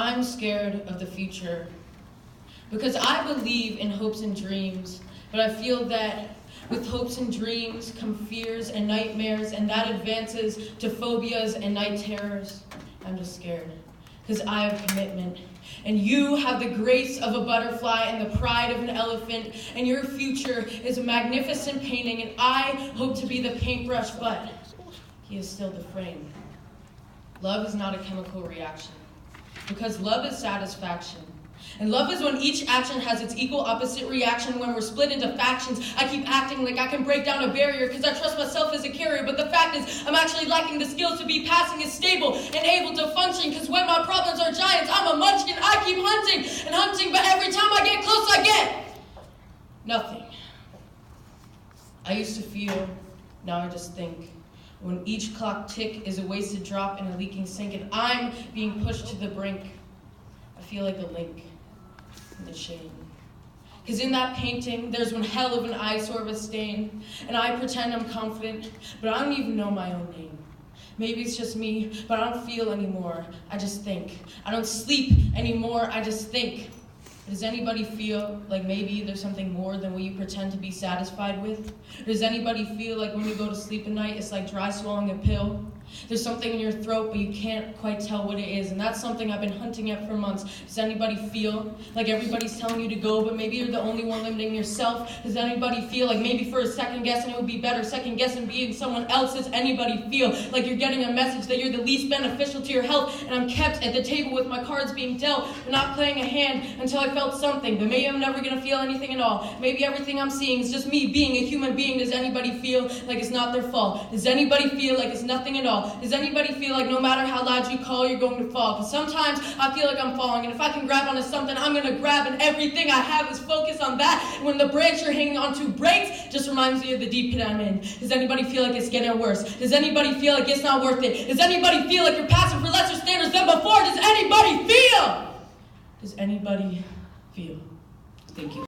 I'm scared of the future. Because I believe in hopes and dreams, but I feel that with hopes and dreams come fears and nightmares, and that advances to phobias and night terrors. I'm just scared, because I have commitment. And you have the grace of a butterfly and the pride of an elephant, and your future is a magnificent painting, and I hope to be the paintbrush, but he is still the frame. Love is not a chemical reaction, because love is satisfaction. And love is when each action has its equal opposite reaction. When we're split into factions, I keep acting like I can break down a barrier because I trust myself as a carrier. But the fact is, I'm actually lacking the skills to be passing as stable and able to function. Because when my problems are giants, I'm a munchkin. I keep hunting and hunting, but every time I get close, I get nothing. I used to feel, now I just think. When each clock tick is a wasted drop in a leaking sink, and I'm being pushed to the brink, I feel like a link in the chain. Because in that painting, there's one hell of an eyesore of a stain, and I pretend I'm confident, but I don't even know my own name. Maybe it's just me, but I don't feel anymore. I just think. I don't sleep anymore. I just think. Does anybody feel like maybe there's something more than what you pretend to be satisfied with? Does anybody feel like when you go to sleep at night, it's like dry swallowing a pill? There's something in your throat, but you can't quite tell what it is, and that's something I've been hunting at for months. Does anybody feel like everybody's telling you to go, but maybe you're the only one limiting yourself? Does anybody feel like maybe for a second guessing it would be better second guessing being someone else? Does anybody feel like you're getting a message that you're the least beneficial to your health, and I'm kept at the table with my cards being dealt, but not playing a hand until I felt something, but maybe I'm never gonna feel anything at all. Maybe everything I'm seeing is just me being a human being. Does anybody feel like it's not their fault? Does anybody feel like it's nothing at all? Does anybody feel like no matter how loud you call, you're going to fall? Because sometimes I feel like I'm falling, and if I can grab onto something, I'm going to grab, and everything I have is focused on that. And when the branch you're hanging onto breaks, just reminds me of the deep pit I'm in. Does anybody feel like it's getting worse? Does anybody feel like it's not worth it? Does anybody feel like you're passing for lesser standards than before? Does anybody feel? Does anybody feel? Thank you.